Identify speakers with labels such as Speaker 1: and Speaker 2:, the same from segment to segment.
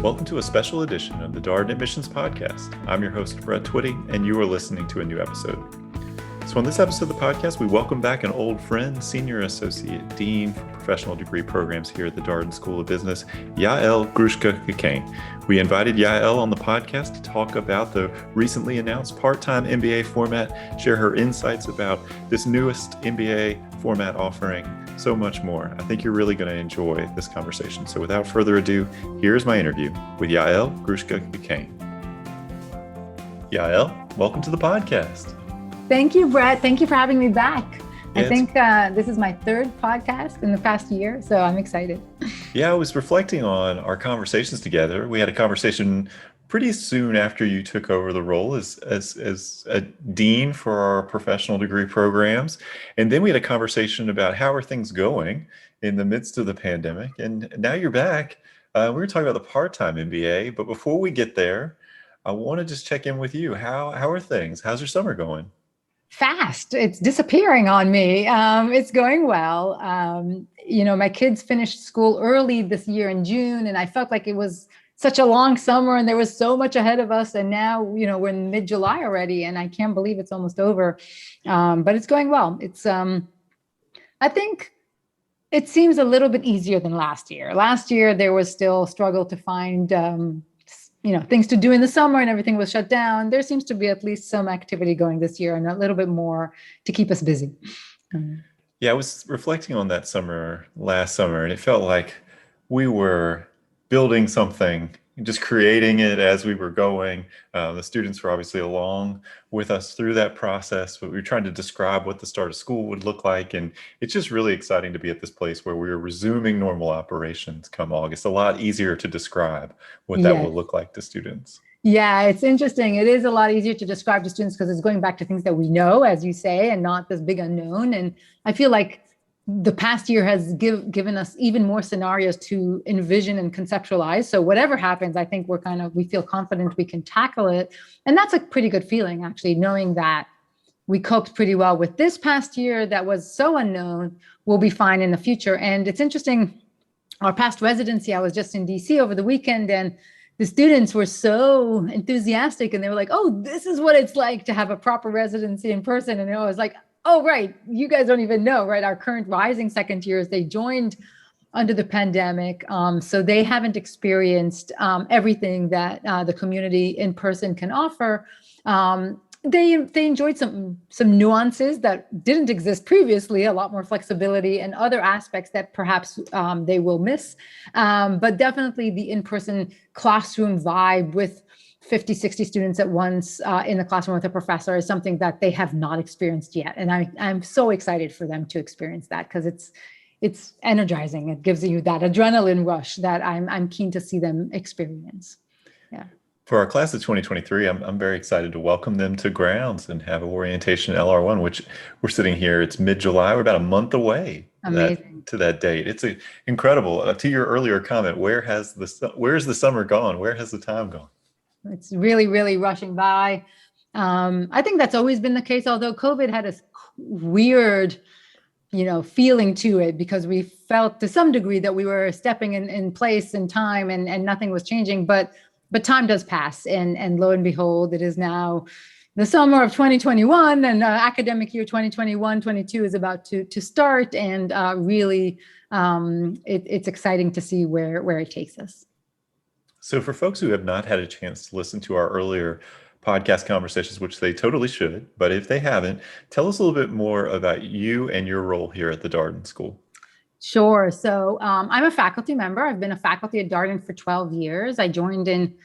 Speaker 1: Welcome to a special edition of the Darden Admissions podcast. I'm your host, Brett Twitty, and you are listening to a new episode. So on this episode of the podcast, we welcome back an old friend, Senior Associate Dean for Professional Degree Programs here at the Darden School of Business, Yael Grushka-Cockayne. We invited Yael on the podcast to talk about the recently announced Part-Time MBA format, share her insights about this newest MBA format offering, so much more. I think you're really going to enjoy this conversation. So without further ado, here's my interview with Yael Grushka-Cockayne. Yael, welcome to the podcast.
Speaker 2: Thank you, Brett. Thank you for having me back.
Speaker 1: Yeah,
Speaker 2: I think this is my third podcast in the past year, so I'm excited.
Speaker 1: Yeah, I was reflecting on our conversations together. We had a conversation pretty soon after you took over the role as a dean for our professional degree programs. And then we had a conversation about how are things going in the midst of the pandemic. And now you're back. We were talking about the part-time MBA, but before we get there, I want to just check in with you. How are things? How's your summer going?
Speaker 2: Fast. It's disappearing on me. It's going well. My kids finished school early this year in June, and I felt like it was such a long summer and there was so much ahead of us. And now, we're in mid-July already, and I can't believe it's almost over. But it's going well. It's, I think it seems a little bit easier than last year. Last year, there was still struggle to find, things to do in the summer and everything was shut down. There seems to be at least some activity going this year and a little bit more to keep us busy.
Speaker 1: Yeah, I was reflecting on that last summer, and it felt like we were building something, just creating it as we were going. The students were obviously along with us through that process, but we were trying to describe what the start of school would look like. And it's just really exciting to be at this place where we are resuming normal operations come August. A lot easier to describe what that will look like to students. Yeah,
Speaker 2: it's interesting. It is a lot easier to describe to students because it's going back to things that we know, as you say, and not this big unknown. And I feel like the past year has given us even more scenarios to envision and conceptualize. So whatever happens, I think we feel confident we can tackle it. And that's a pretty good feeling, actually, knowing that we coped pretty well with this past year that was so unknown. We'll be fine in the future. And it's interesting, our past residency, I was just in DC over the weekend, and the students were so enthusiastic, and they were like, oh, this is what it's like to have a proper residency in person. And I was like, oh, right. You guys don't even know, right? Our current rising second years, they joined under the pandemic. So they haven't experienced everything that the community in person can offer. They enjoyed some nuances that didn't exist previously, a lot more flexibility and other aspects that perhaps they will miss. But definitely the in-person classroom vibe with 50, 60 students at once in the classroom with a professor is something that they have not experienced yet. And I'm so excited for them to experience that because it's energizing. It gives you that adrenaline rush that I'm keen to see them experience. Yeah.
Speaker 1: For our class of 2023, I'm very excited to welcome them to grounds and have orientation LR1, which we're sitting here. It's mid-July. We're about a month away to that date. It's incredible. To your earlier comment, where's the summer gone? Where has the time gone?
Speaker 2: It's really, really rushing by. I think that's always been the case, although COVID had a weird, feeling to it because we felt to some degree that we were stepping in place in time and nothing was changing. But time does pass. And lo and behold, it is now the summer of 2021 and academic year 2021-22 is about to start. And really, it's exciting to see where it takes us.
Speaker 1: So for folks who have not had a chance to listen to our earlier podcast conversations, which they totally should, but if they haven't, tell us a little bit more about you and your role here at the Darden School.
Speaker 2: Sure. So I'm a faculty member. I've been a faculty at Darden for 12 years. I joined in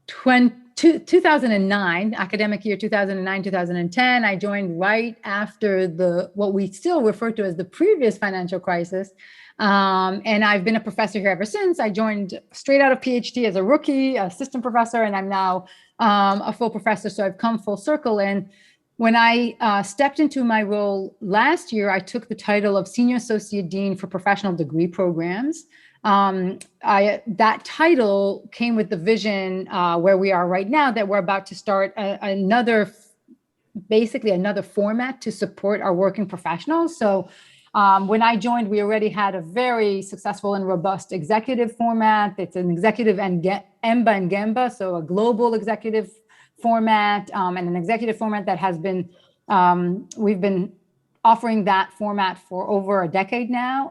Speaker 2: 2009, academic year 2009, 2010. I joined right after what we still refer to as the previous financial crisis. And I've been a professor here ever since. I joined straight out of PhD as a rookie, assistant professor, and I'm now a full professor. So I've come full circle. And when I stepped into my role last year, I took the title of Senior Associate Dean for Professional Degree Programs. That title came with the vision where we are right now, that we're about to start another format to support our working professionals. So When I joined, we already had a very successful and robust executive format. It's an executive and EMBA and GEMBA, so a global executive format, and an executive format that has been, we've been offering that format for over a decade now.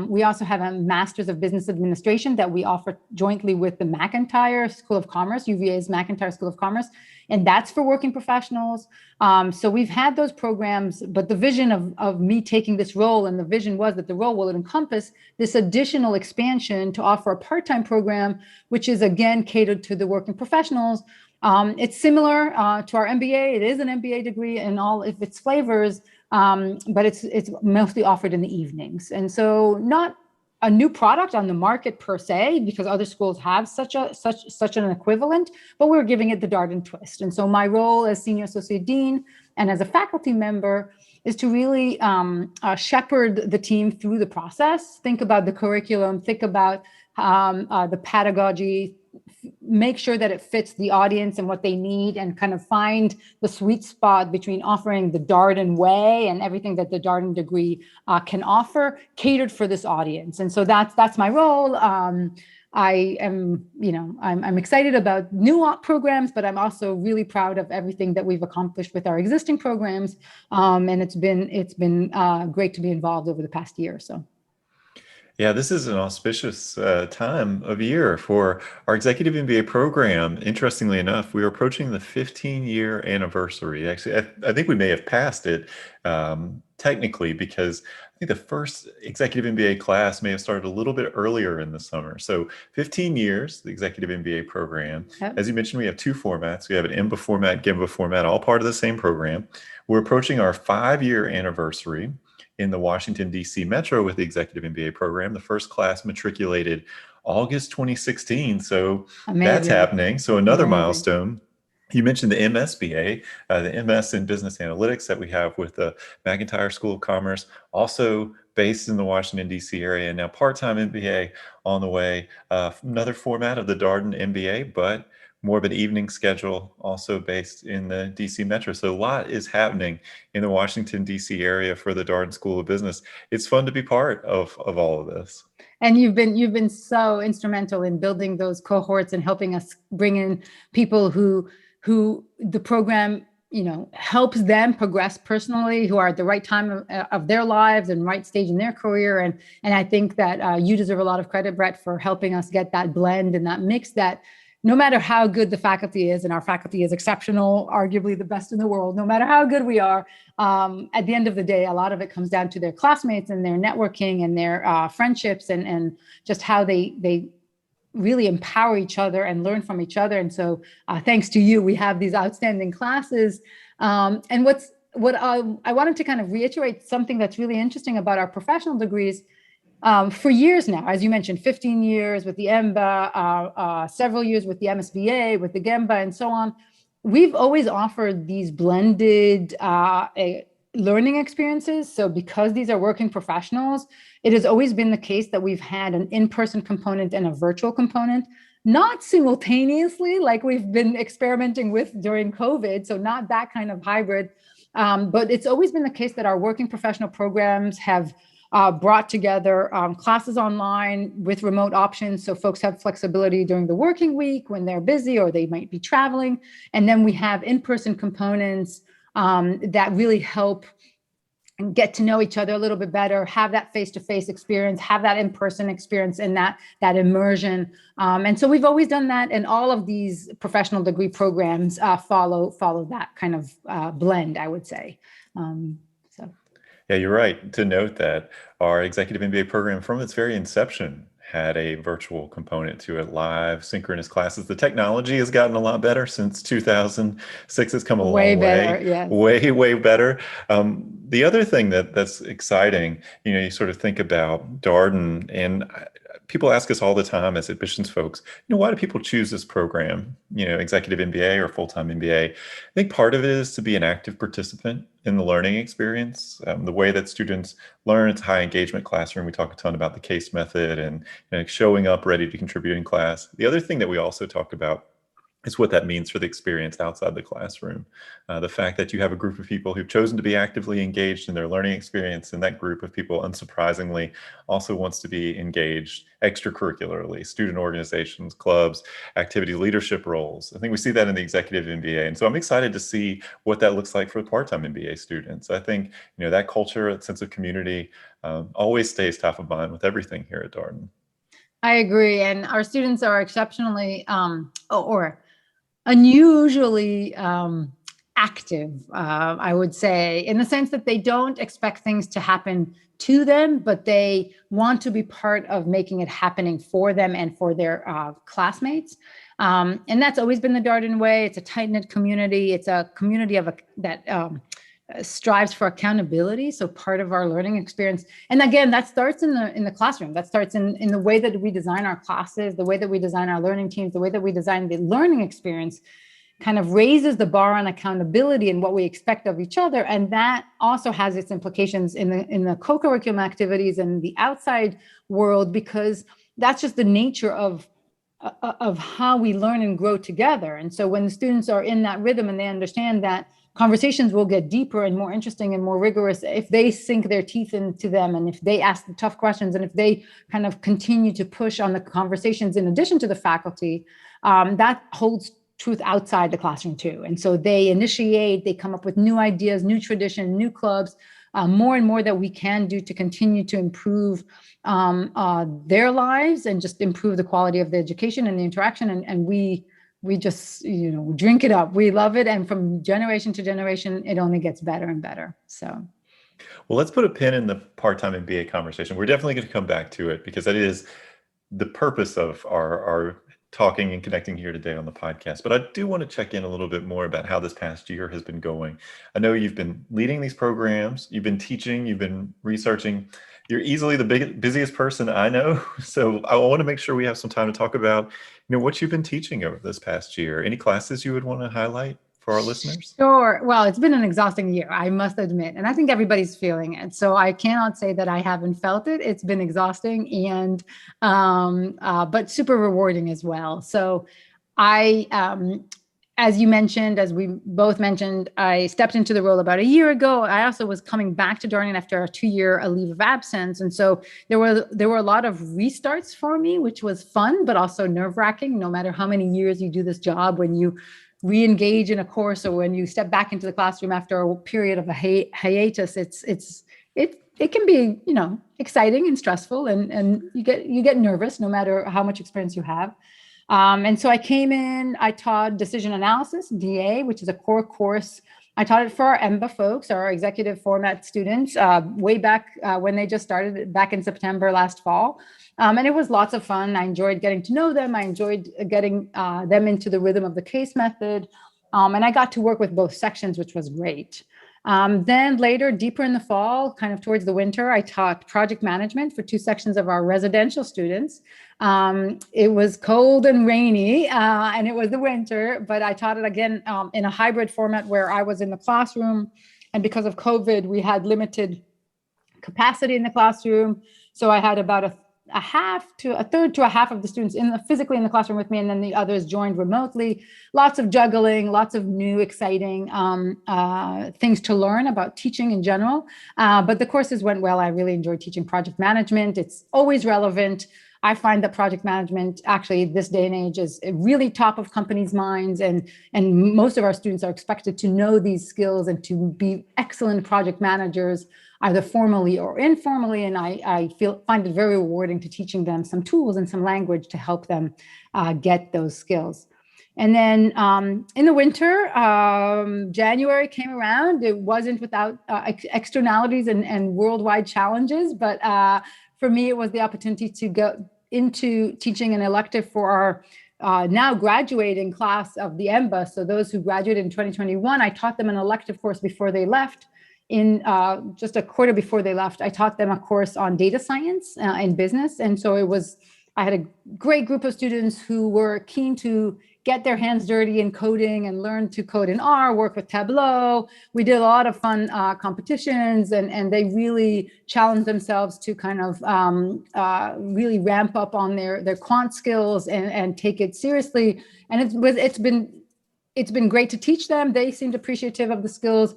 Speaker 2: We also have a Master's of Business Administration that we offer jointly with the McIntyre School of Commerce, UVA's McIntyre School of Commerce, and that's for working professionals. So we've had those programs, but the vision of me taking this role, and the vision was that the role will encompass this additional expansion to offer a part-time program, which is again catered to the working professionals. It's similar to our MBA. It is an MBA degree in all of its flavors, but it's mostly offered in the evenings. And so not a new product on the market per se, because other schools have such an equivalent, but we're giving it the Darden twist. And so my role as Senior Associate Dean and as a faculty member is to really shepherd the team through the process, think about the curriculum, think about the pedagogy, make sure that it fits the audience and what they need, and kind of find the sweet spot between offering the Darden way and everything that the Darden degree can offer, catered for this audience. And so that's my role. I am, I'm excited about new programs, but I'm also really proud of everything that we've accomplished with our existing programs. And it's been great to be involved over the past year or so.
Speaker 1: Yeah, this is an auspicious time of year for our Executive MBA program. Interestingly enough, we are approaching the 15-year anniversary. Actually, I think we may have passed it technically, because I think the first Executive MBA class may have started a little bit earlier in the summer. So 15 years, the Executive MBA program. Yep. As you mentioned, we have two formats. We have an EMBA format, GEMBA format, all part of the same program. We're approaching our 5-year anniversary in the Washington, D.C. Metro with the Executive MBA program. The first class matriculated August 2016. So amazing. That's happening. So another milestone. You mentioned the MSBA, the MS in Business Analytics that we have with the McIntyre School of Commerce, also based in the Washington, D.C. area. And now Part-Time MBA on the way. Another format of the Darden MBA, but more of an evening schedule, also based in the DC Metro. So a lot is happening in the Washington, DC area for the Darden School of Business. It's fun to be part of all of this.
Speaker 2: And you've been so instrumental in building those cohorts and helping us bring in people who the program, helps them progress personally, who are at the right time of their lives and right stage in their career. And I think that you deserve a lot of credit, Brett, for helping us get that blend and that mix that, no matter how good the faculty is, and our faculty is exceptional, arguably the best in the world, no matter how good we are, at the end of the day, a lot of it comes down to their classmates and their networking and their friendships and just how they really empower each other and learn from each other. And so thanks to you, we have these outstanding classes. And what I wanted to kind of reiterate something that's really interesting about our professional degrees. For years now, as you mentioned, 15 years with the EMBA, several years with the MSBA, with the GEMBA, and so on, we've always offered these blended learning experiences. So because these are working professionals, it has always been the case that we've had an in-person component and a virtual component, not simultaneously like we've been experimenting with during COVID, so not that kind of hybrid, but it's always been the case that our working professional programs have brought together classes online with remote options. So folks have flexibility during the working week when they're busy or they might be traveling. And then we have in-person components that really help get to know each other a little bit better, have that face-to-face experience, have that in-person experience and that immersion. And so we've always done that. And all of these professional degree programs follow that kind of blend, I would say.
Speaker 1: Yeah, you're right to note that our Executive MBA program from its very inception had a virtual component to it, live synchronous classes. The technology has gotten a lot better since 2006. It's come a long way.
Speaker 2: Better, yes.
Speaker 1: Way better. The other thing that's exciting, you sort of think about Darden, and people ask us all the time as admissions folks, why do people choose this program, Executive MBA or full-time MBA? I think part of it is to be an active participant in the learning experience. The way that students learn, it's a high engagement classroom. We talk a ton about the case method and showing up ready to contribute in class. The other thing that we also talk about is what that means for the experience outside the classroom. The fact that you have a group of people who've chosen to be actively engaged in their learning experience, and that group of people, unsurprisingly, also wants to be engaged extracurricularly, student organizations, clubs, activity leadership roles. I think we see that in the Executive MBA. And so I'm excited to see what that looks like for the part-time MBA students. I think, that culture, that sense of community always stays top of mind with everything here at Darden.
Speaker 2: I agree. And our students are exceptionally or unusually active, I would say, in the sense that they don't expect things to happen to them, but they want to be part of making it happening for them and for their classmates. And that's always been the Darden way. It's a tight-knit community. It's a community that strives for accountability. So part of our learning experience, and again, that starts in the classroom. That starts in the way that we design our classes, the way that we design our learning teams, the way that we design the learning experience kind of raises the bar on accountability and what we expect of each other. And that also has its implications in the co-curriculum activities and the outside world, because that's just the nature of how we learn and grow together. And so when the students are in that rhythm and they understand that conversations will get deeper and more interesting and more rigorous if they sink their teeth into them, and if they ask the tough questions, and if they kind of continue to push on the conversations in addition to the faculty, that holds truth outside the classroom too. And so they initiate, they come up with new ideas, new tradition, new clubs, more and more that we can do to continue to improve their lives and just improve the quality of the education and the interaction. And we just, drink it up. We love it. And from generation to generation, it only gets better and better. So.
Speaker 1: Well, let's put a pin in the part-time MBA conversation. We're definitely going to come back to it, because that is the purpose of our talking and connecting here today on the podcast. But I do want to check in a little bit more about how this past year has been going. I know you've been leading these programs, you've been teaching, you've been researching. You're easily the busiest person I know. So I want to make sure we have some time to talk about, what you've been teaching over this past year. Any classes you would want to highlight for our listeners?
Speaker 2: Sure. Well, it's been an exhausting year, I must admit. And I think everybody's feeling it. So I cannot say that I haven't felt it. It's been exhausting and, but super rewarding as well. So as you mentioned, as we both mentioned, I stepped into the role about a year ago. I also was coming back to Darden after a 2-year leave of absence. And so there were a lot of restarts for me, which was fun, but also nerve-wracking. No matter how many years you do this job, when you re-engage in a course or when you step back into the classroom after a period of a hiatus, it can be, exciting and stressful, and you get nervous no matter how much experience you have. And so I came in, I taught decision analysis, DA, which is a core course. I taught it for our EMBA folks, our executive format students, way back when they just started back in September last fall. And it was lots of fun. I enjoyed getting to know them. I enjoyed getting them into the rhythm of the case method. And I got to work with both sections, which was great. Then later, deeper in the fall, kind of towards the winter, I taught project management for 2 sections of our residential students. It was cold and rainy, and it was the winter, but I taught it again in a hybrid format where I was in the classroom. And because of COVID, we had limited capacity in the classroom. So I had about a third to a half of the students physically in the classroom with me, and then the others joined remotely. Lots of juggling, lots of new, exciting things to learn about teaching in general. But the courses went well. I really enjoyed teaching project management. It's always relevant. I find that project management, actually, this day and age, is really top of companies' minds, and most of our students are expected to know these skills and to be excellent project managers, either formally or informally. And I find it very rewarding to teaching them some tools and some language to help them get those skills. And then in the winter, January came around. It wasn't without externalities and worldwide challenges, but for me, it was the opportunity to go into teaching an elective for our now graduating class of the EMBA. So those who graduated in 2021, I taught them an elective course before they left. In just a quarter before they left, I taught them a course on data science and business. And so I had a great group of students who were keen to get their hands dirty in coding and learn to code in R, work with Tableau. We did a lot of fun competitions, and they really challenged themselves to kind of really ramp up on their quant skills and take it seriously. And it's been great to teach them. They seemed appreciative of the skills.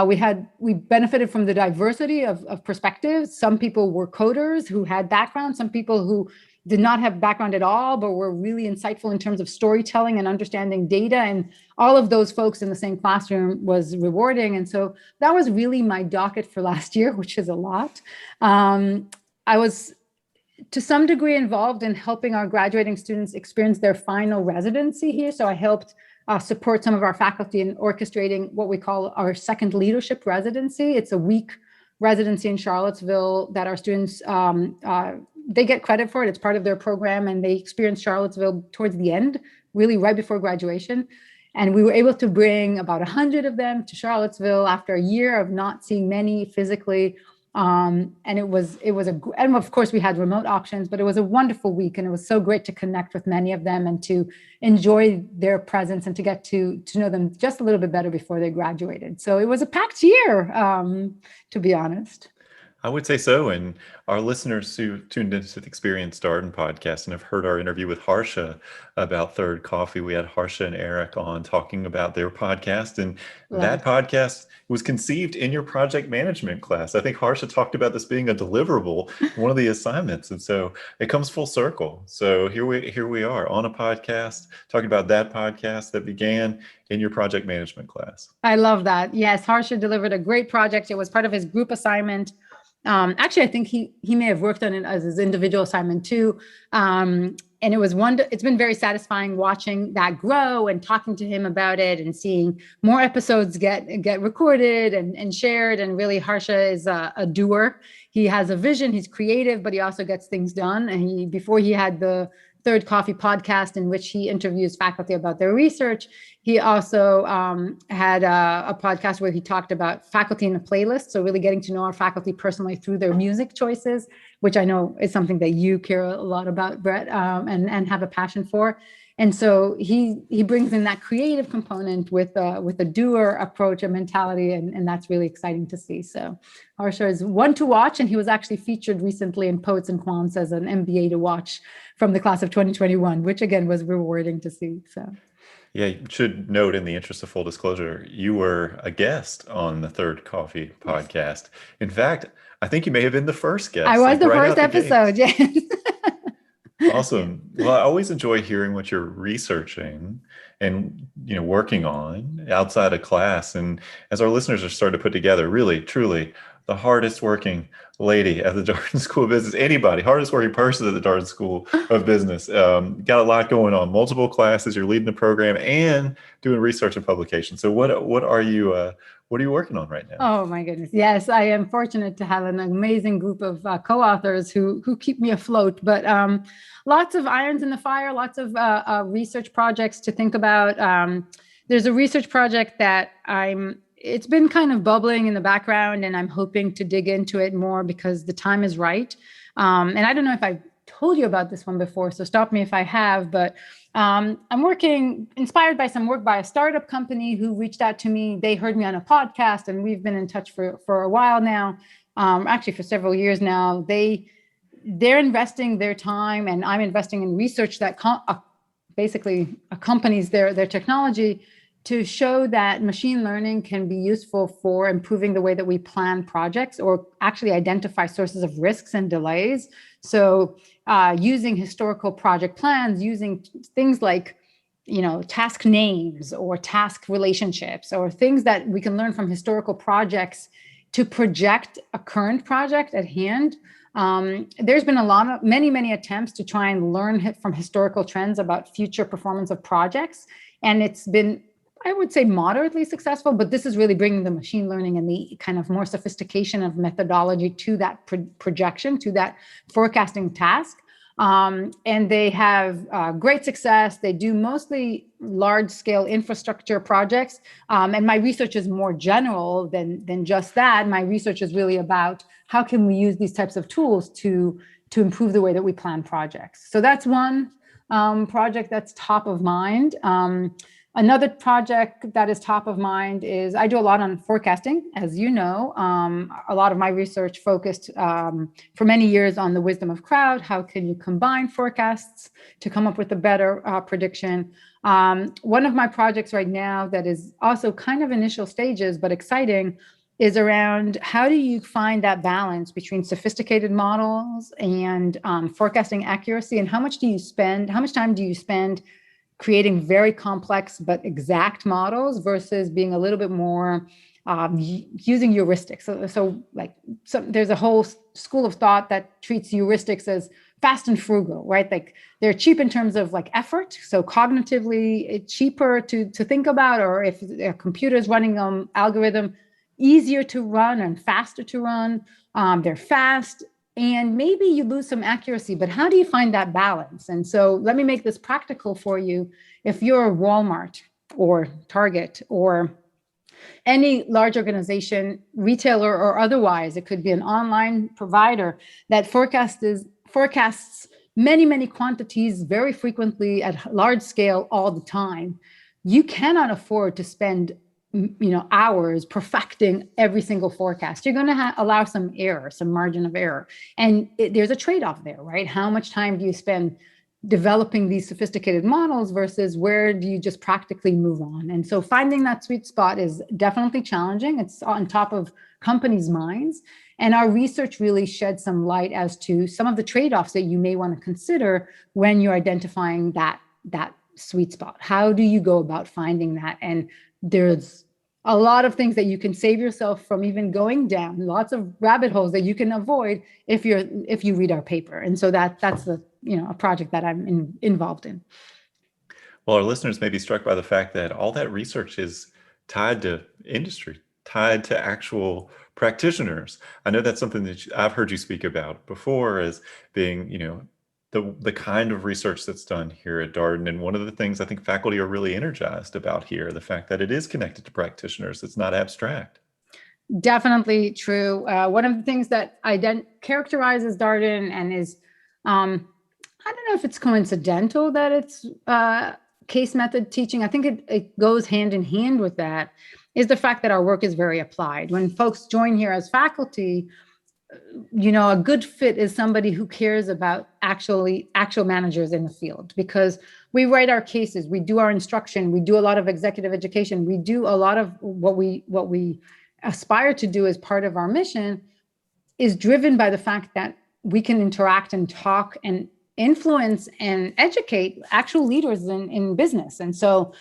Speaker 2: We benefited from the diversity of perspectives. Some people were coders who had background, some people who did not have background at all, but were really insightful in terms of storytelling and understanding data. And all of those folks in the same classroom was rewarding. And so that was really my docket for last year, which is a lot. I was to some degree involved in helping our graduating students experience their final residency here. So I helped support some of our faculty in orchestrating what we call our second leadership residency. It's a week residency in Charlottesville that our students, they get credit for it. It's part of their program, and they experience Charlottesville towards the end, really right before graduation. And we were able to bring about 100 of them to Charlottesville after a year of not seeing many physically. And and of course we had remote options, but it was a wonderful week, and it was so great to connect with many of them and to enjoy their presence and to get to know them just a little bit better before they graduated. So it was a packed year, to be honest.
Speaker 1: I would say so. And our listeners who tuned into the Experience Darden podcast and have heard our interview with Harsha about Third Coffee, we had Harsha and Eric on talking about their podcast. And that podcast was conceived in your project management class. I think Harsha talked about this being a deliverable, one of the assignments. And so it comes full circle. So here we are on a podcast talking about that podcast that began in your project management class.
Speaker 2: I love that. Yes, Harsha delivered a great project. It was part of his group assignment. Actually, I think he may have worked on it as his individual assignment too. And it's been very satisfying watching that grow and talking to him about it and seeing more episodes get recorded and shared. And really, Harsha is a doer. He has a vision, he's creative, but he also gets things done. And before he had the Third Coffee podcast, in which he interviews faculty about their research, he also had a podcast where he talked about faculty in a playlist. So really getting to know our faculty personally through their music choices, which I know is something that you care a lot about, Brett, and have a passion for. And so he brings in that creative component with a doer approach and mentality, and that's really exciting to see. So Harsha is one to watch, and he was actually featured recently in Poets and Quants as an MBA to watch from the class of 2021, which again was rewarding to see. So.
Speaker 1: Yeah, you should note, in the interest of full disclosure, you were a guest on the Third Coffee podcast. In fact, I think you may have been the first guest.
Speaker 2: I was the first episode, yes.
Speaker 1: Awesome. Well, I always enjoy hearing what you're researching and working on outside of class. And as our listeners are starting to put together, really, truly, the hardest working lady at the Darden School of Business, hardest working person at the Darden School of Business. Got a lot going on, multiple classes, you're leading the program and doing research and publication. So what are you working on right now?
Speaker 2: Oh my goodness. Yes, I am fortunate to have an amazing group of co-authors who keep me afloat, but lots of irons in the fire, lots of research projects to think about. There's a research project that it's been kind of bubbling in the background, and I'm hoping to dig into it more because the time is right. And I don't know if I've told you about this one before, so stop me if I have, but I'm inspired by some work by a startup company who reached out to me. They heard me on a podcast, and we've been in touch for a while now, actually for several years now. They're investing their time, and I'm investing in research that basically accompanies their technology to show that machine learning can be useful for improving the way that we plan projects or actually identify sources of risks and delays. So using historical project plans, using things like, task names or task relationships or things that we can learn from historical projects to project a current project at hand. There's been many attempts to try and learn from historical trends about future performance of projects. And it's been, I would say, moderately successful, but this is really bringing the machine learning and the kind of more sophistication of methodology to that projection, to that forecasting task. And they have great success. They do mostly large-scale infrastructure projects. And my research is more general than just that. My research is really about how can we use these types of tools to improve the way that we plan projects. So that's one. project that's top of mind. Another project that is top of mind is I do a lot on forecasting, as you know. A lot of my research focused for many years on the wisdom of crowd. How can you combine forecasts to come up with a better prediction? One of my projects right now that is also kind of initial stages, but exciting, is around how do you find that balance between sophisticated models and forecasting accuracy, and how much time do you spend creating very complex but exact models versus being a little bit more using heuristics. So there's a whole school of thought that treats heuristics as fast and frugal, right? Like they're cheap in terms of like effort. So cognitively, it's cheaper to think about, or if a computer is running an algorithm, easier to run and faster to run. They're fast. And maybe you lose some accuracy, but how do you find that balance? And so let me make this practical for you. If you're Walmart or Target or any large organization, retailer or otherwise, it could be an online provider that forecasts many, many quantities very frequently at large scale all the time, you cannot afford to spend hours perfecting every single forecast. You're going to allow some error, some margin of error. And there's a trade-off there, right? How much time do you spend developing these sophisticated models versus where do you just practically move on? And so finding that sweet spot is definitely challenging. It's on top of companies' minds. And our research really shed some light as to some of the trade-offs that you may want to consider when you're identifying that sweet spot. How do you go about finding that? And there's a lot of things that you can save yourself from even going down, lots of rabbit holes that you can avoid if you read our paper. And so that's a project that I'm involved in.
Speaker 1: Well, our listeners may be struck by the fact that all that research is tied to industry, tied to actual practitioners. I know that's something that I've heard you speak about before as being, the kind of research that's done here at Darden. And one of the things I think faculty are really energized about here, the fact that it is connected to practitioners, it's not abstract.
Speaker 2: Definitely true. One of the things that characterizes Darden and is, I don't know if it's coincidental that it's case method teaching. I think it goes hand in hand with that, is the fact that our work is very applied. When folks join here as faculty, a good fit is somebody who cares about actual managers in the field, because we write our cases, we do our instruction, we do a lot of executive education, we do a lot of what we aspire to do as part of our mission is driven by the fact that we can interact and talk and influence and educate actual leaders in business. And so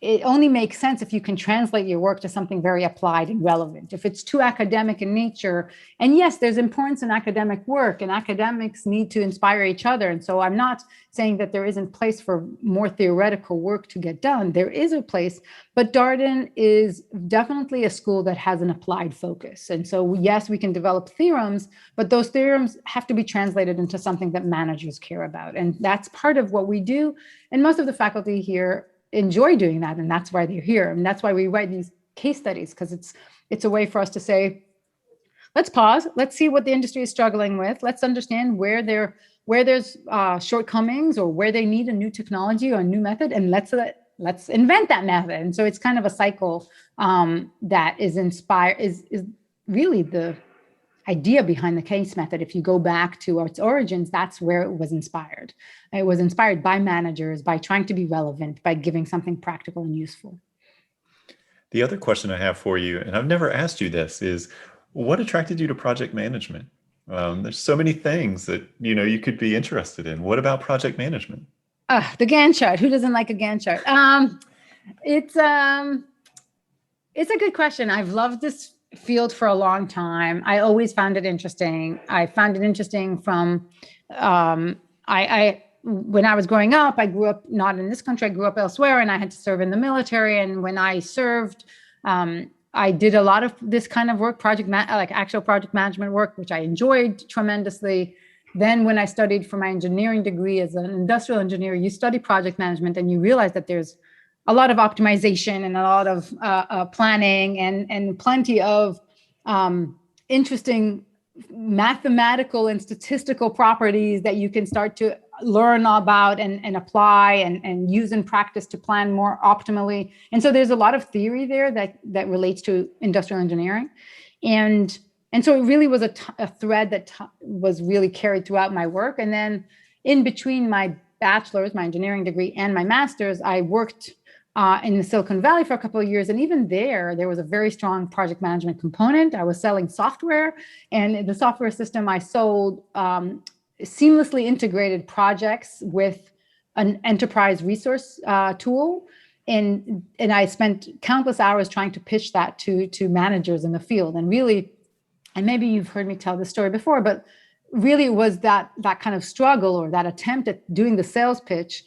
Speaker 2: it only makes sense if you can translate your work to something very applied and relevant. If it's too academic in nature, and yes, there's importance in academic work, and academics need to inspire each other. And so I'm not saying that there isn't place for more theoretical work to get done. There is a place, but Darden is definitely a school that has an applied focus. And so yes, we can develop theorems, but those theorems have to be translated into something that managers care about. And that's part of what we do. And most of the faculty here enjoy doing that, and that's why they're here, and that's why we write these case studies, because it's a way for us to say, let's pause, let's see what the industry is struggling with, let's understand where there's shortcomings or where they need a new technology or a new method, and let's invent that method. And so it's kind of a cycle that is really the idea behind the case method. If you go back to its origins, that's where it was inspired. It was inspired by managers, by trying to be relevant, by giving something practical and useful.
Speaker 1: The other question I have for you, and I've never asked you this, is what attracted you to project management? There's so many things that you could be interested in. What about project management?
Speaker 2: The Gantt chart. Who doesn't like a Gantt chart? It's a good question. I've loved this field for a long time. I always found it interesting. I found it interesting from when I was growing up, I grew up not in this country, I grew up elsewhere, and I had to serve in the military. And when I served, I did a lot of this kind of work, actual project management work, which I enjoyed tremendously. Then when I studied for my engineering degree as an industrial engineer, you study project management and you realize that there's a lot of optimization and a lot of planning and plenty of interesting mathematical and statistical properties that you can start to learn about and apply and use in practice to plan more optimally. And so there's a lot of theory there that relates to industrial engineering. And so it really was a thread that was really carried throughout my work. And then in between my bachelor's, my engineering degree, and my master's, I worked in the Silicon Valley for a couple of years. And even there was a very strong project management component. I was selling software, and the software system I sold seamlessly integrated projects with an enterprise resource tool. And I spent countless hours trying to pitch that to managers in the field. And really, and maybe you've heard me tell this story before, but really it was that kind of struggle or that attempt at doing the sales pitch,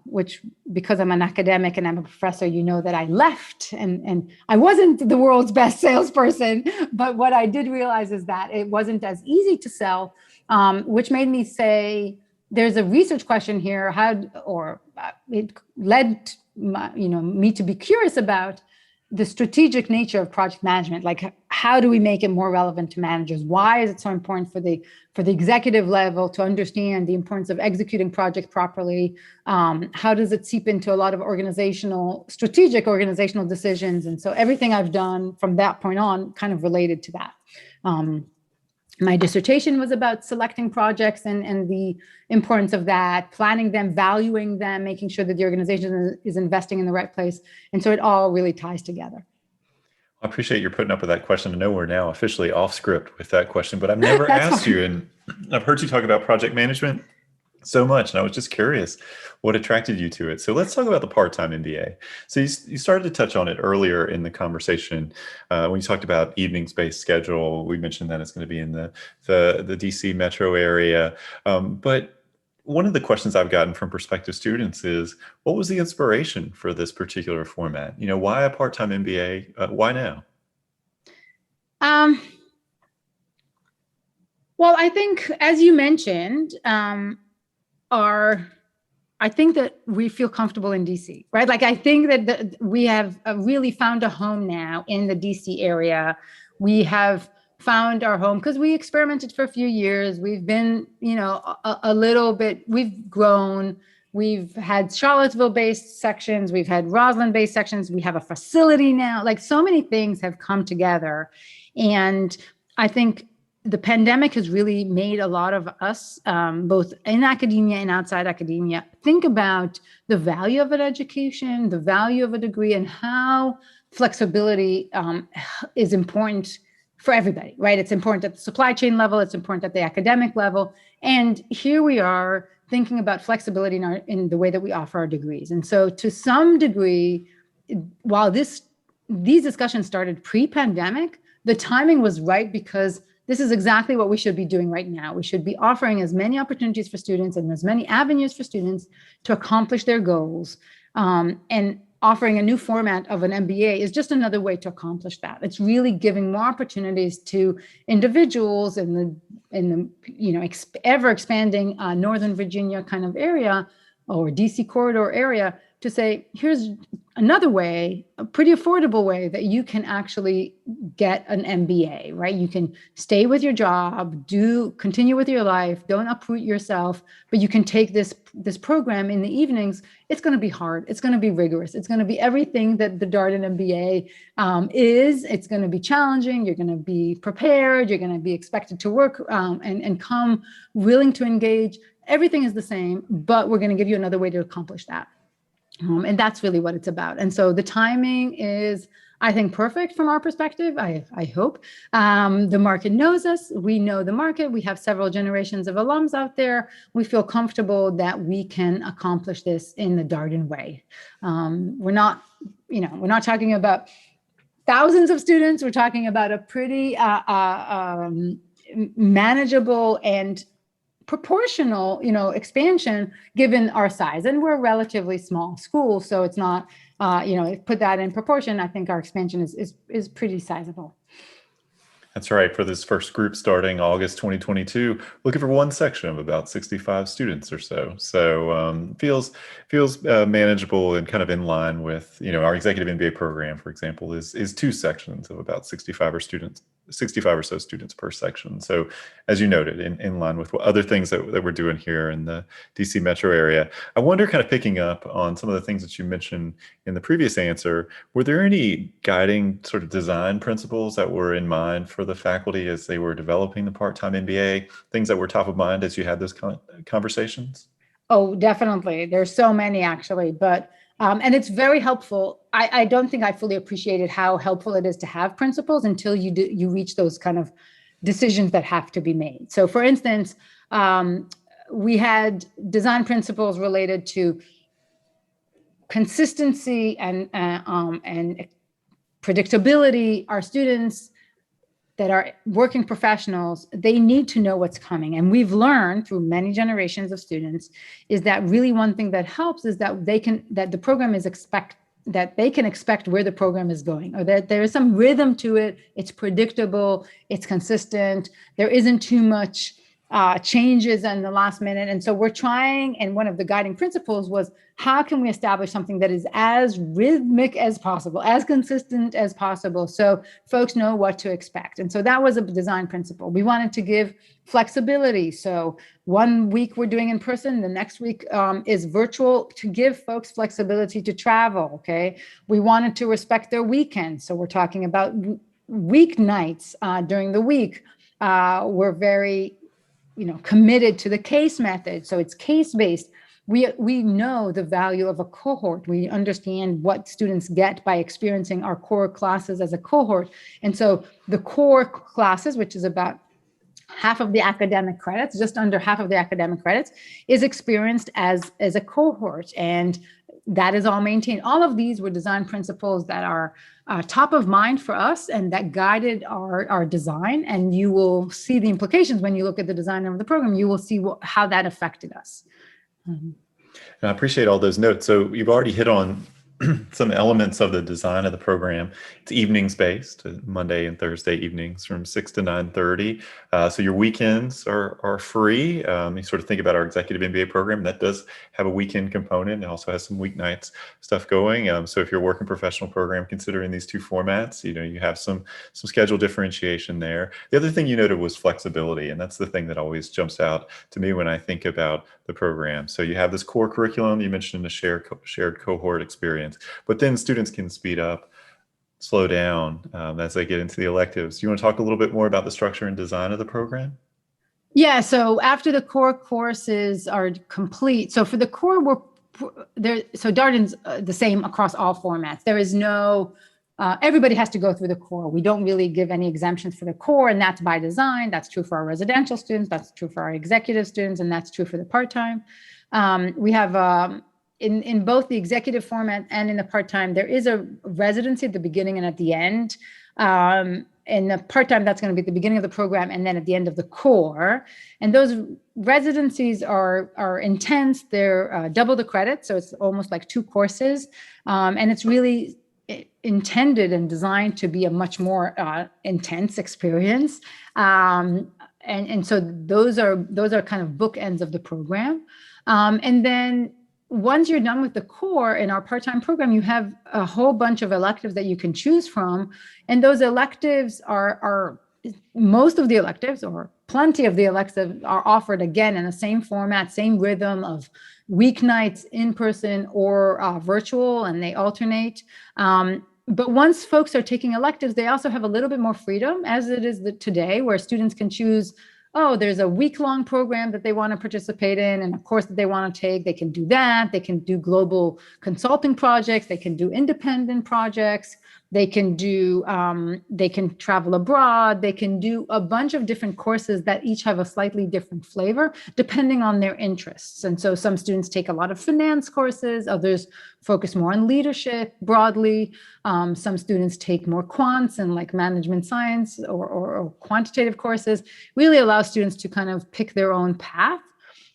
Speaker 2: which, because I'm an academic and I'm a professor, you know that I left and I wasn't the world's best salesperson. But what I did realize is that it wasn't as easy to sell, which made me say, there's a research question here. It led me to be curious about the strategic nature of project management. Like, how do we make it more relevant to managers? Why is it so important for the executive level to understand the importance of executing projects properly? How does it seep into a lot of strategic organizational decisions? And so everything I've done from that point on kind of related to that. My dissertation was about selecting projects and the importance of that, planning them, valuing them, making sure that the organization is investing in the right place. And so it all really ties together.
Speaker 1: I appreciate you putting up with that question. I know we're now officially off script with that question, but I've never asked you, and I've heard you talk about project management so much, and I was just curious what attracted you to it. So let's talk about the Part-Time MBA. So you started to touch on it earlier in the conversation when you talked about evenings-based schedule. We mentioned that it's going to be in the DC metro area. But one of the questions I've gotten from prospective students is, what was the inspiration for this particular format? Why a Part-Time MBA? Why now?
Speaker 2: Well, I think, as you mentioned, I think that we feel comfortable in DC, right? Like, I think that we have really found a home now in the DC area. We have found our home because we experimented for a few years. We've been, a little bit, we've grown. We've had Charlottesville-based sections. We've had Roslyn-based sections. We have a facility now. Like, so many things have come together. And I think the pandemic has really made a lot of us, both in academia and outside academia, think about the value of an education, the value of a degree, and how flexibility is important for everybody, right? It's important at the supply chain level. It's important at the academic level. And here we are thinking about flexibility in the way that we offer our degrees. And so, to some degree, while these discussions started pre-pandemic, the timing was right, because this is exactly what we should be doing right now. We should be offering as many opportunities for students and as many avenues for students to accomplish their goals. And offering a new format of an MBA is just another way to accomplish that. It's really giving more opportunities to individuals in the ever expanding Northern Virginia kind of area, or DC corridor area, to say, here's another way, a pretty affordable way that you can actually get an MBA, right? You can stay with your job, continue with your life, don't uproot yourself, but you can take this program in the evenings. It's going to be hard. It's going to be rigorous. It's going to be everything that the Darden MBA is. It's going to be challenging. You're going to be prepared. You're going to be expected to work and come willing to engage. Everything is the same, but we're going to give you another way to accomplish that. And that's really what it's about. And so the timing is, I think, perfect from our perspective. I hope. The market knows us. We know the market. We have several generations of alums out there. We feel comfortable that we can accomplish this in the Darden way. We're not talking about thousands of students. We're talking about a pretty manageable and proportional, expansion given our size. And we're a relatively small school, so it's not, put that in proportion. I think our expansion is pretty sizable.
Speaker 1: That's right. For this first group starting August 2022, looking for one section of about 65 students or so. So feels manageable and kind of in line with, our Executive MBA program, for example, is two sections of about 65 students. 65 or so students per section. So as you noted, in line with what other things that we're doing here in the DC metro area, I wonder, kind of picking up on some of the things that you mentioned in the previous answer, were there any guiding sort of design principles that were in mind for the faculty as they were developing the part-time MBA, things that were top of mind as you had those conversations?
Speaker 2: Oh, definitely. There's so many actually, but and it's very helpful. I don't think I fully appreciated how helpful it is to have principles until you reach those kind of decisions that have to be made. So for instance, we had design principles related to consistency and predictability. Our students that are working professionals, they need to know what's coming. And we've learned through many generations of students is that really one thing that helps is that the program is that they can expect where the program is going, or that there is some rhythm to it. It's predictable, it's consistent. There isn't too much changes in the last minute. And so we're trying, and one of the guiding principles was, how can we establish something that is as rhythmic as possible, as consistent as possible, so folks know what to expect? And so that was a design principle. We wanted to give flexibility. So 1 week we're doing in person, the next week is virtual, to give folks flexibility to travel, okay? We wanted to respect their weekends. So we're talking about weeknights during the week. We're very committed to the case method. So it's case-based. We know the value of a cohort. We understand what students get by experiencing our core classes as a cohort. And so the core classes, which is about half of the academic credits, just under half of the academic credits, is experienced as a cohort. And that is all maintained. All of these were design principles that are top of mind for us and that guided our design. And you will see the implications when you look at the design of the program. You will see how that affected us.
Speaker 1: And I appreciate all those notes. So you've already hit on some elements of the design of the program. It's evenings based, Monday and Thursday evenings from 6 to 9:30. So your weekends are free. You sort of think about our Executive MBA program, that does have a weekend component. It also has some weeknights stuff going. So if you're a working professional program, considering these two formats, you have some schedule differentiation there. The other thing you noted was flexibility, and that's the thing that always jumps out to me when I think about the program. So you have this core curriculum, you mentioned a shared cohort experience, but then students can speed up, slow down as they get into the electives. You want to talk a little bit more about the structure and design of the program?
Speaker 2: Yeah, so after the core courses are complete, so for the core, so Darden's the same across all formats. There is no, everybody has to go through the core. We don't really give any exemptions for the core, and that's by design. That's true for our residential students, that's true for our executive students, and that's true for the part-time. We have, in both the executive format and in the part-time, there is a residency at the beginning and at the end. In the part-time, that's going to be at the beginning of the program and then at the end of the core. And those residencies are intense. They're double the credit, so it's almost like 2 courses. And it's really intended and designed to be a much more intense experience. And so those are kind of bookends of the program. And then once you're done with the core in our part-time program, you have a whole bunch of electives that you can choose from. And those electives are most of the electives, or plenty of the electives, are offered again in the same format, same rhythm of weeknights, in person or virtual, and they alternate. But once folks are taking electives, they also have a little bit more freedom, as it is today, where students can choose, there's a week-long program that they want to participate in and a course that they want to take. They can do that. They can do global consulting projects. They can do independent projects. They can travel abroad. They can do a bunch of different courses that each have a slightly different flavor depending on their interests. And so some students take a lot of finance courses, others focus more on leadership broadly. Some students take more quants and like management science or quantitative courses. Really allow students to kind of pick their own path.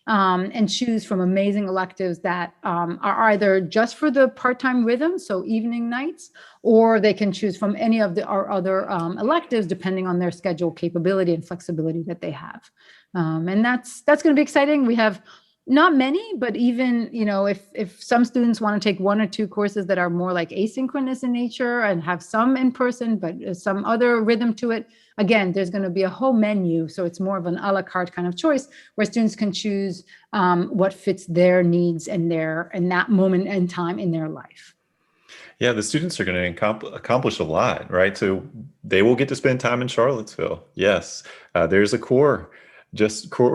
Speaker 2: And choose from amazing electives that are either just for the part-time rhythm, so evening nights, or they can choose from any of our other electives depending on their schedule capability and flexibility that they have. And that's going to be exciting. We have not many, but even, if some students want to take 1 or 2 courses that are more like asynchronous in nature and have some in person, but some other rhythm to it, again, there's going to be a whole menu. So it's more of an a la carte kind of choice where students can choose what fits their needs and that moment in time in their life.
Speaker 1: Yeah, the students are going to accomplish a lot, right? So they will get to spend time in Charlottesville. Yes, there's a core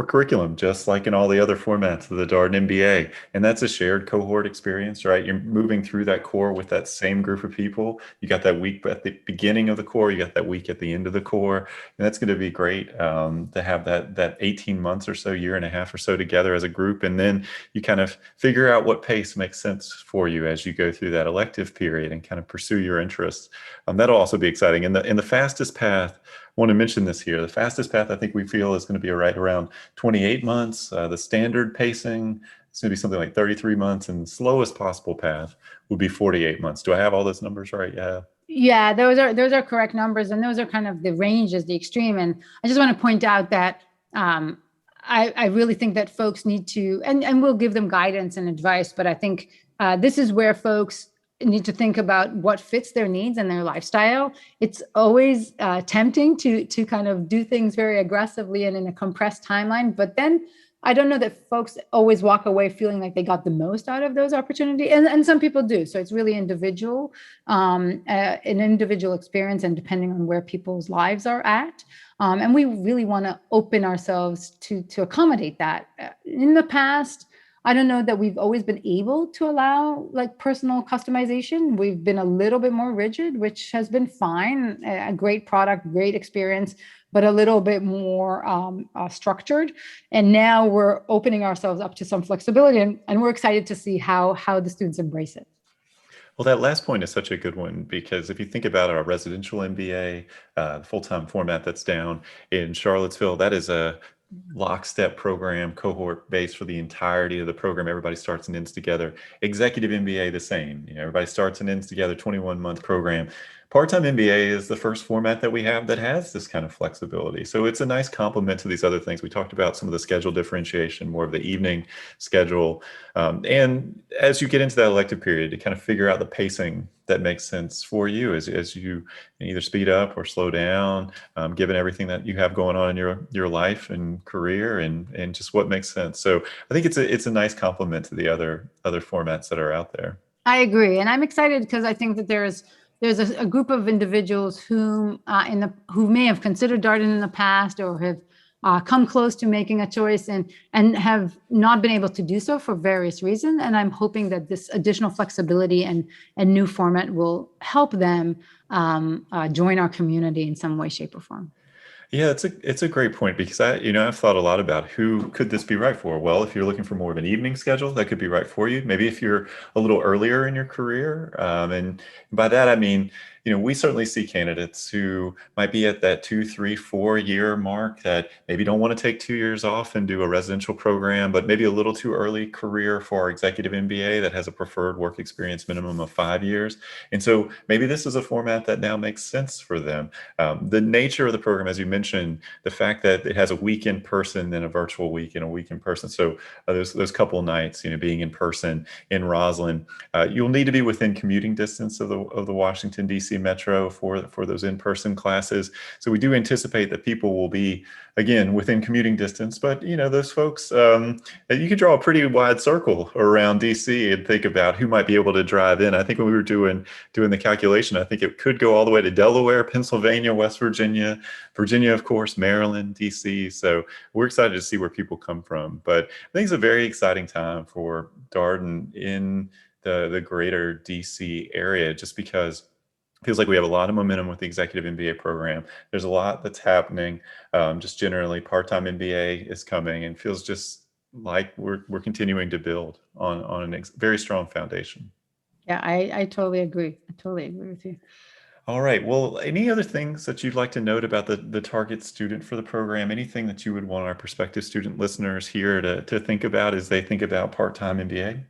Speaker 1: curriculum, just like in all the other formats of the Darden MBA. And that's a shared cohort experience, right? You're moving through that core with that same group of people. You got that week at the beginning of the core, you got that week at the end of the core. And that's going to be great to have that 18 months or so, year and a half or so together as a group. And then you kind of figure out what pace makes sense for you as you go through that elective period and kind of pursue your interests. That'll also be exciting. And the fastest path, I want to mention this here. The fastest path I think we feel is going to be right around 28 months. The standard pacing is going to be something like 33 months, and the slowest possible path would be 48 months. Do I have all those numbers right? Yeah.
Speaker 2: Yeah, those are correct numbers, and those are kind of the range is the extreme. And I just want to point out that I really think that folks need to, and we'll give them guidance and advice, but I think this is where folks need to think about what fits their needs and their lifestyle. It's always tempting to kind of do things very aggressively and in a compressed timeline, but then I don't know that folks always walk away feeling like they got the most out of those opportunities, and some people do. So it's really individual, an individual experience, and depending on where people's lives are at. And we really want to open ourselves to accommodate that. In the past, I don't know that we've always been able to allow like personal customization. We've been a little bit more rigid, which has been fine. A great product, great experience, but a little bit more structured. And now we're opening ourselves up to some flexibility, and we're excited to see how the students embrace it.
Speaker 1: Well, that last point is such a good one, because if you think about our residential MBA, the full-time format that's down in Charlottesville, that is a lockstep program, cohort based for the entirety of the program. Everybody starts and ends together. Executive MBA, the same. Everybody starts and ends together, 21-month program. Part-time MBA is the first format that we have that has this kind of flexibility. So it's a nice complement to these other things. We talked about some of the schedule differentiation, more of the evening schedule. And as you get into that elective period, to kind of figure out the pacing that makes sense for you as you either speed up or slow down, given everything that you have going on in your life and career, and just what makes sense. So I think it's a nice complement to the other formats that are out there.
Speaker 2: I agree. And I'm excited because I think that there's a group of individuals who may have considered Darden in the past, or have come close to making a choice and have not been able to do so for various reasons. And I'm hoping that this additional flexibility and new format will help them join our community in some way, shape, or form.
Speaker 1: Yeah, it's a great point, because I've thought a lot about who could this be right for. Well, if you're looking for more of an evening schedule, that could be right for you. Maybe if you're a little earlier in your career, and by that I mean, we certainly see candidates who might be at that 2, 3, 4 year mark that maybe don't want to take 2 years off and do a residential program, but maybe a little too early career for our Executive MBA that has a preferred work experience minimum of 5 years. And so maybe this is a format that now makes sense for them. The nature of the program, as you mentioned, the fact that it has a week in person, then a virtual week and a week in person. So those couple nights, being in person in Roslyn, you'll need to be within commuting distance of the Washington, D.C. metro for those in-person classes. So we do anticipate that people will be, again, within commuting distance, but those folks, you could draw a pretty wide circle around DC and think about who might be able to drive in. I think when we were doing the calculation, I think it could go all the way to Delaware, Pennsylvania, West Virginia, of course, Maryland, DC. So we're excited to see where people come from. But I think it's a very exciting time for Darden in the greater DC area, just because it feels like we have a lot of momentum with the Executive MBA program. There's a lot that's happening. Just generally, Part-Time MBA is coming, and feels just like we're continuing to build on a very strong foundation.
Speaker 2: Yeah, I totally agree. I totally agree with you.
Speaker 1: All right. Well, any other things that you'd like to note about the target student for the program? Anything that you would want our prospective student listeners here to think about as they think about Part-Time MBA?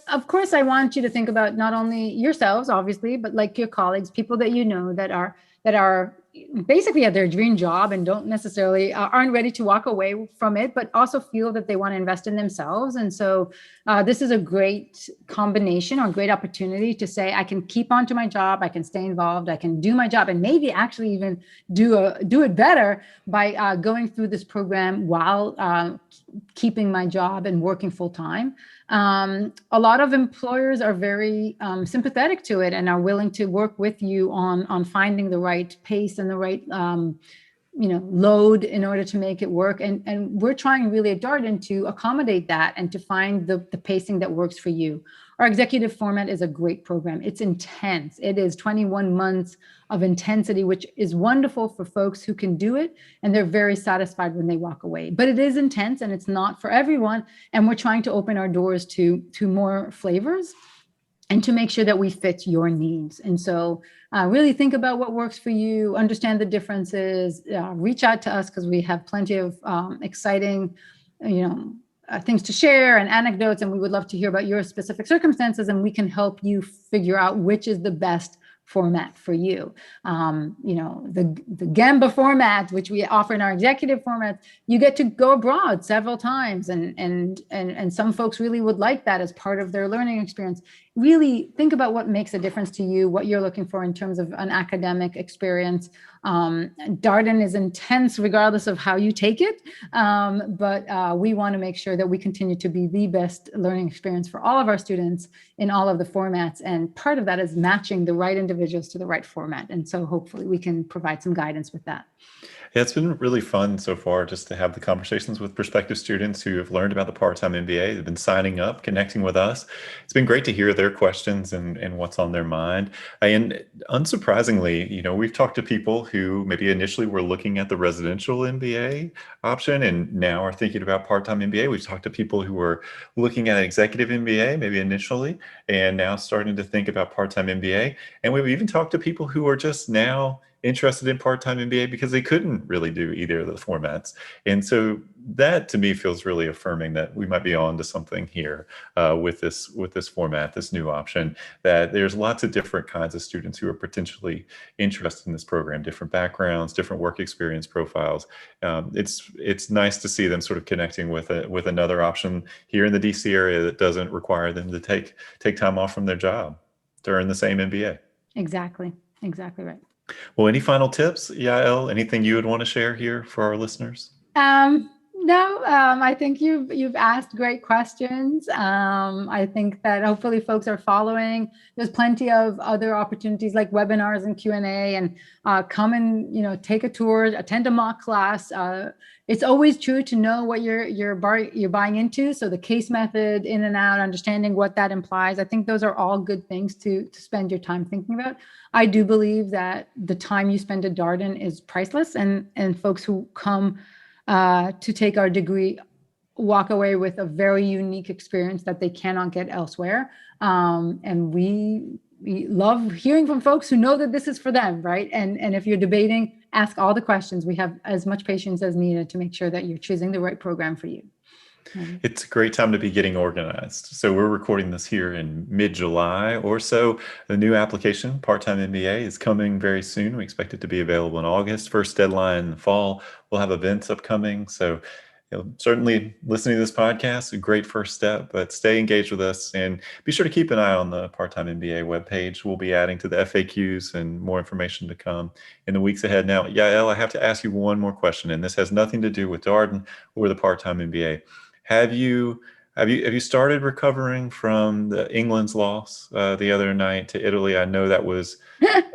Speaker 2: Of course, I want you to think about not only yourselves, obviously, but like your colleagues, people that that are basically at their dream job and don't necessarily aren't ready to walk away from it, but also feel that they want to invest in themselves. And so this is a great combination or great opportunity to say, I can keep on to my job, I can stay involved, I can do my job, and maybe actually even do it better by going through this program while keeping my job and working full time. A lot of employers are very sympathetic to it and are willing to work with you on finding the right pace and the right load in order to make it work. And we're trying really at Darden to accommodate that and to find the pacing that works for you. Our executive format is a great program. It's intense. It is 21 months of intensity, which is wonderful for folks who can do it. And they're very satisfied when they walk away. But it is intense and it's not for everyone. And we're trying to open our doors to more flavors and to make sure that we fit your needs. And so really think about what works for you, understand the differences, reach out to us because we have plenty of exciting, things to share and anecdotes, and we would love to hear about your specific circumstances, and we can help you figure out which is the best format for you. The Gamba format, which we offer in our executive format, you get to go abroad several times, and some folks really would like that as part of their learning experience. Really think about what makes a difference to you, what you're looking for in terms of an academic experience. Darden is intense regardless of how you take it, but we want to make sure that we continue to be the best learning experience for all of our students in all of the formats. And part of that is matching the right individuals to the right format. And so hopefully we can provide some guidance with that.
Speaker 1: Yeah, it's been really fun so far just to have the conversations with prospective students who have learned about the Part-Time MBA. They've been signing up, connecting with us. It's been great to hear their questions and what's on their mind. And unsurprisingly, we've talked to people who maybe initially were looking at the residential MBA option and now are thinking about Part-Time MBA. We've talked to people who were looking at Executive MBA maybe initially and now starting to think about Part-Time MBA. And we've even talked to people who are just now interested in Part-Time MBA because they couldn't really do either of the formats. And so that to me feels really affirming that we might be on to something here with this format, this new option, that there's lots of different kinds of students who are potentially interested in this program, different backgrounds, different work experience profiles. It's nice to see them sort of connecting with another option here in the DC area that doesn't require them to take time off from their job to earn the same MBA.
Speaker 2: Exactly right.
Speaker 1: Well, any final tips, Yael? Anything you would want to share here for our listeners?
Speaker 2: No, I think you've asked great questions. I think that hopefully folks are following. There's plenty of other opportunities like webinars and Q&A, and come and take a tour, attend a mock class. It's always true to know what you're buying into. So the case method, in and out, understanding what that implies. I think those are all good things to spend your time thinking about. I do believe that the time you spend at Darden is priceless, and folks who come to take our degree walk away with a very unique experience that they cannot get elsewhere. And we love hearing from folks who know that this is for them, right? And if you're debating, ask all the questions. We have as much patience as needed to make sure that you're choosing the right program for you.
Speaker 1: It's a great time to be getting organized. So we're recording this here in mid-July or so. The new application, Part-Time MBA, is coming very soon. We expect it to be available in August. First deadline in the fall. We'll have events upcoming. So certainly listening to this podcast, a great first step, but stay engaged with us and be sure to keep an eye on the Part-Time MBA webpage. We'll be adding to the FAQs and more information to come in the weeks ahead. Now, Yael, I have to ask you one more question, and this has nothing to do with Darden or the Part-Time MBA. Have you started recovering from England's loss the other night to Italy? I know that was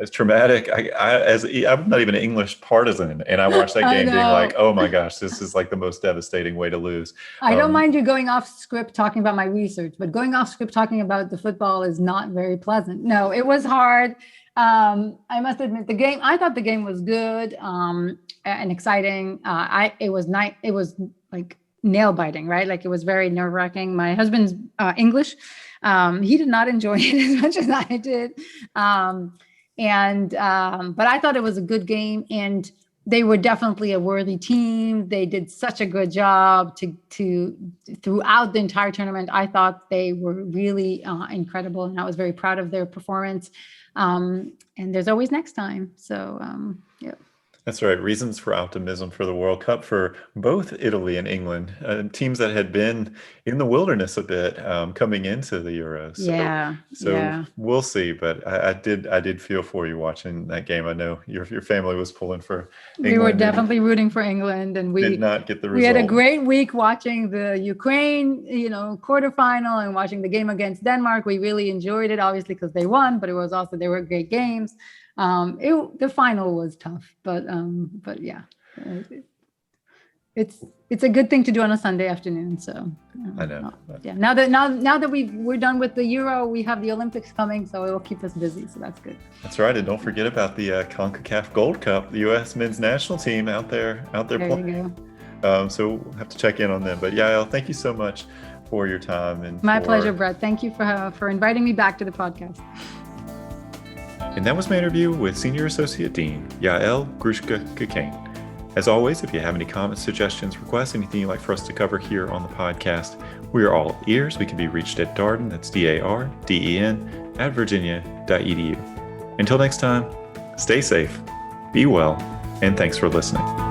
Speaker 1: as traumatic. I'm not even an English partisan, and I watched that game being like, oh my gosh, this is like the most devastating way to lose.
Speaker 2: I don't mind you going off script talking about my research, but going off script talking about the football is not very pleasant. No, it was hard. I must admit I thought the game was good and exciting. It was like nail biting, right? Like it was very nerve wracking. My husband's English. He did not enjoy it as much as I did. But I thought it was a good game, and they were definitely a worthy team. They did such a good job to throughout the entire tournament. I thought they were really incredible, and I was very proud of their performance. And there's always next time. So, yeah.
Speaker 1: That's right. Reasons for optimism for the World Cup for both Italy and England, teams that had been in the wilderness a bit coming into the Euros. So we'll see. But I did feel for you watching that game. I know your family was pulling for England.
Speaker 2: We were definitely rooting for England, and we
Speaker 1: did not get the result.
Speaker 2: We had a great week watching the Ukraine, quarterfinal and watching the game against Denmark. We really enjoyed it, obviously, because they won, but it was also they were great games. The final was tough, but yeah, it's a good thing to do on a Sunday afternoon. So
Speaker 1: I know.
Speaker 2: Yeah. Now that we're done with the Euro, we have the Olympics coming, so it will keep us busy. So that's good.
Speaker 1: That's right, and don't forget about the CONCACAF Gold Cup, the U.S. men's national team out there playing. So we'll have to check in on them. But Yael, thank you so much for your time and
Speaker 2: my pleasure, Brett. Thank you for inviting me back to the podcast.
Speaker 1: And that was my interview with Senior Associate Dean Yael Grushka-Cockayne. As always, if you have any comments, suggestions, requests, anything you'd like for us to cover here on the podcast, we are all ears. We can be reached at Darden, that's DARDEN, @virginia.edu. Until next time, stay safe, be well, and thanks for listening.